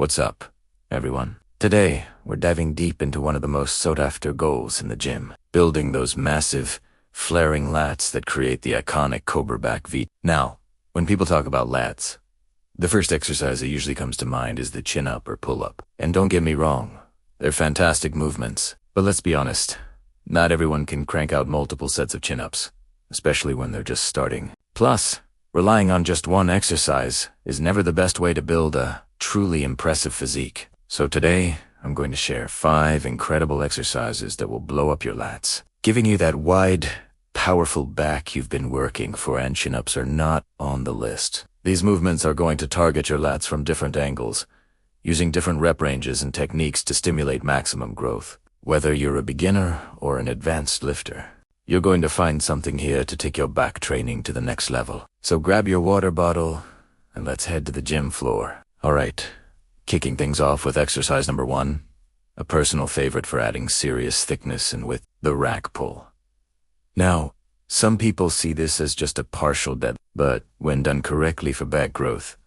What's up, everyone? Today, we're diving deep into one of the most sought-after goals in the gym, building those massive, flaring lats that create the iconic Cobra back V. Now, when people talk about lats, the first exercise that usually comes to mind is the chin-up or pull-up. And don't get me wrong, they're fantastic movements. But let's be honest, not everyone can crank out multiple sets of chin-ups, especially when they're just starting. Plus, relying on just one exercise is never the best way to build a truly impressive physique. So today, I'm going to share 5 incredible exercises that will blow up your lats, giving you that wide, powerful back you've been working for, and chin-ups are not on the list. These movements are going to target your lats from different angles, using different rep ranges and techniques to stimulate maximum growth. Whether you're a beginner or an advanced lifter, you're going to find something here to take your back training to the next level. So grab your water bottle and let's head to the gym floor. All right, kicking things off with exercise number 1, a personal favorite for adding serious thickness and width, the rack pull. Now, some people see this as just a partial deadlift, but when done correctly for back growth,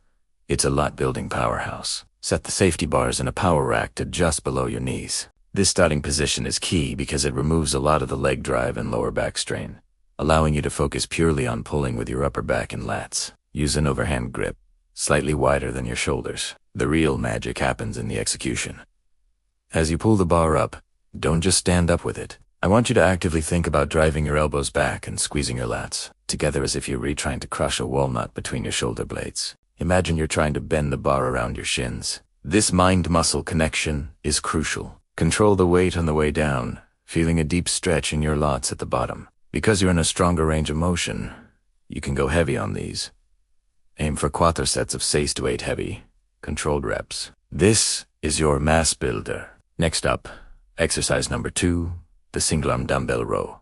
it's a lat-building powerhouse. Set the safety bars in a power rack to just below your knees. This starting position is key because it removes a lot of the leg drive and lower back strain, allowing you to focus purely on pulling with your upper back and lats. Use an overhand grip, slightly wider than your shoulders. The real magic happens in the execution. As you pull the bar up, don't just stand up with it. I want you to actively think about driving your elbows back and squeezing your lats together as if you're really trying to crush a walnut between your shoulder blades. Imagine you're trying to bend the bar around your shins. This mind-muscle connection is crucial. Control the weight on the way down, feeling a deep stretch in your lats at the bottom. Because you're in a stronger range of motion, you can go heavy on these. Aim for 4 sets of 6 to 8 heavy, controlled reps. This is your mass builder. Next up, exercise number 2, the single-arm dumbbell row.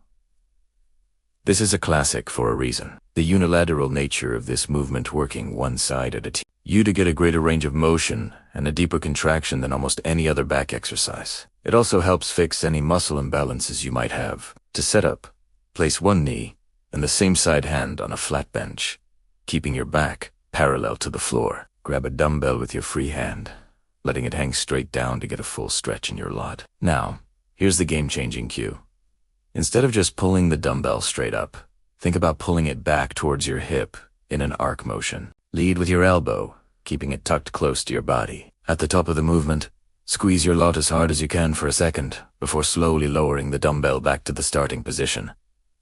This is a classic for a reason. The unilateral nature of this movement, working one side at a time, you to get a greater range of motion and a deeper contraction than almost any other back exercise. It also helps fix any muscle imbalances you might have. To set up, place one knee and the same side hand on a flat bench, keeping your back parallel to the floor. Grab a dumbbell with your free hand, letting it hang straight down to get a full stretch in your lat. Now, here's the game-changing cue. Instead of just pulling the dumbbell straight up, think about pulling it back towards your hip in an arc motion. Lead with your elbow, keeping it tucked close to your body. At the top of the movement, squeeze your lat as hard as you can for a second before slowly lowering the dumbbell back to the starting position,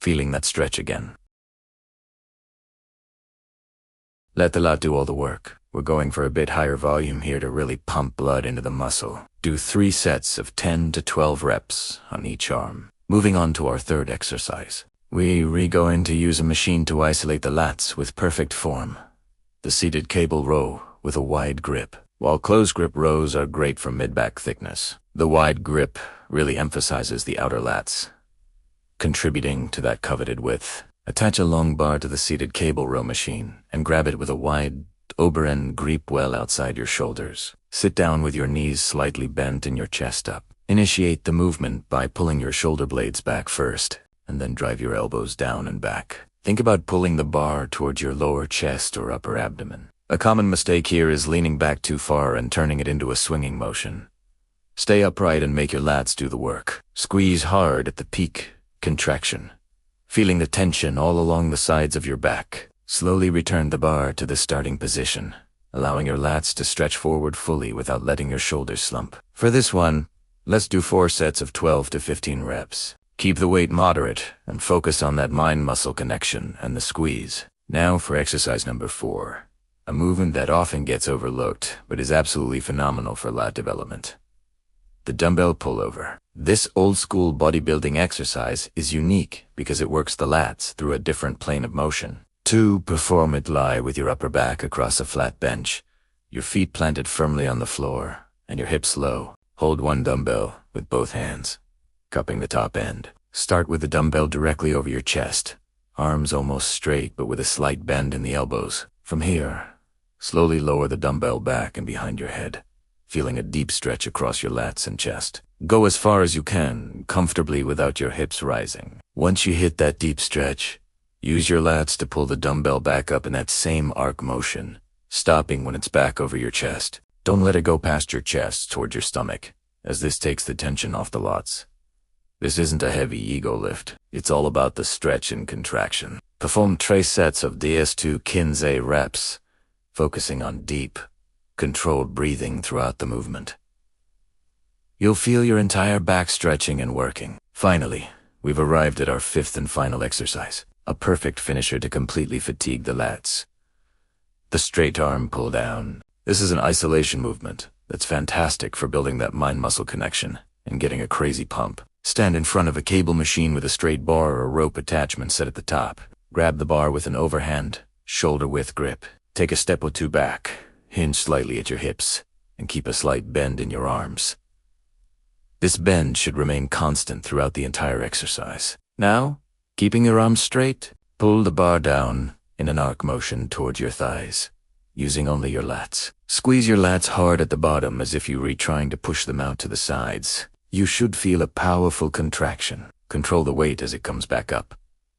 feeling that stretch again. Let the lat do all the work. We're going for a bit higher volume here to really pump blood into the muscle. Do 3 sets of 10 to 12 reps on each arm. Moving on to our third exercise. We're going to use a machine to isolate the lats with perfect form. The seated cable row with a wide grip. While closed grip rows are great for mid-back thickness, the wide grip really emphasizes the outer lats, contributing to that coveted width. Attach a long bar to the seated cable row machine and grab it with a wide oberen grip well outside your shoulders. Sit down with your knees slightly bent and your chest up. Initiate the movement by pulling your shoulder blades back first, and then drive your elbows down and back. Think about pulling the bar towards your lower chest or upper abdomen. A common mistake here is leaning back too far and turning it into a swinging motion. Stay upright and make your lats do the work. Squeeze hard at the peak contraction, feeling the tension all along the sides of your back. Slowly return the bar to the starting position, allowing your lats to stretch forward fully without letting your shoulders slump. For this one, let's do 4 sets of 12 to 15 reps. Keep the weight moderate and focus on that mind-muscle connection and the squeeze. Now for exercise number 4, a movement that often gets overlooked but is absolutely phenomenal for lat development. The dumbbell pullover. This old-school bodybuilding exercise is unique because it works the lats through a different plane of motion. To perform it, lie with your upper back across a flat bench, your feet planted firmly on the floor, and your hips low. Hold one dumbbell with both hands, cupping the top end. Start with the dumbbell directly over your chest, arms almost straight but with a slight bend in the elbows. From here, slowly lower the dumbbell back and behind your head, feeling a deep stretch across your lats and chest. Go as far as you can, comfortably without your hips rising. Once you hit that deep stretch, use your lats to pull the dumbbell back up in that same arc motion, stopping when it's back over your chest. Don't let it go past your chest toward your stomach, as this takes the tension off the lats. This isn't a heavy ego lift. It's all about the stretch and contraction. Perform 3 sets of DS2 15 reps, focusing on deep, controlled breathing throughout the movement. You'll feel your entire back stretching and working. Finally, we've arrived at our 5th and final exercise, a perfect finisher to completely fatigue the lats. The straight arm pull down. This is an isolation movement that's fantastic for building that mind-muscle connection and getting a crazy pump. Stand in front of a cable machine with a straight bar or rope attachment set at the top. Grab the bar with an overhand, shoulder-width grip. Take a step or 2 back, hinge slightly at your hips, and keep a slight bend in your arms. This bend should remain constant throughout the entire exercise. Now, keeping your arms straight, pull the bar down in an arc motion towards your thighs, using only your lats. Squeeze your lats hard at the bottom as if you were trying to push them out to the sides. You should feel a powerful contraction. Control the weight as it comes back up,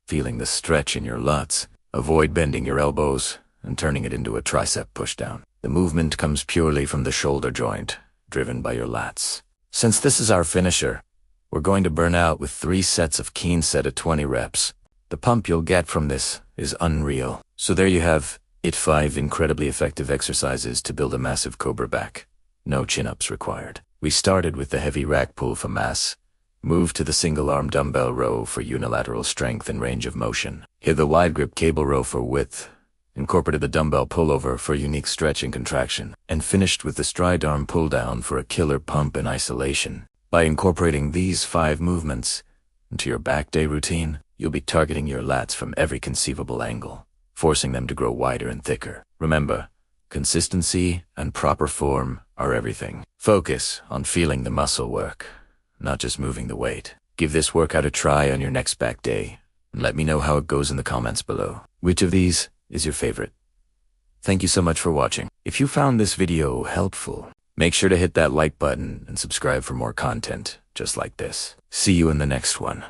feeling the stretch in your lats. Avoid bending your elbows and turning it into a tricep pushdown. The movement comes purely from the shoulder joint, driven by your lats. Since this is our finisher, we're going to burn out with 3 sets of keen set at 20 reps. The pump you'll get from this is unreal. So there you have it, 5 incredibly effective exercises to build a massive cobra back. No chin-ups required. We started with the heavy rack pull for mass, moved to the single-arm dumbbell row for unilateral strength and range of motion, hit the wide-grip cable row for width, incorporated the dumbbell pullover for unique stretch and contraction, and finished with the stride arm pull-down for a killer pump and isolation. By incorporating these 5 movements into your back day routine, you'll be targeting your lats from every conceivable angle, forcing them to grow wider and thicker. Remember, consistency and proper form are everything. Focus on feeling the muscle work, not just moving the weight. Give this workout a try on your next back day, and let me know how it goes in the comments below. Which of these is your favorite? Thank you so much for watching. If you found this video helpful, make sure to hit that like button and subscribe for more content just like this. See you in the next one.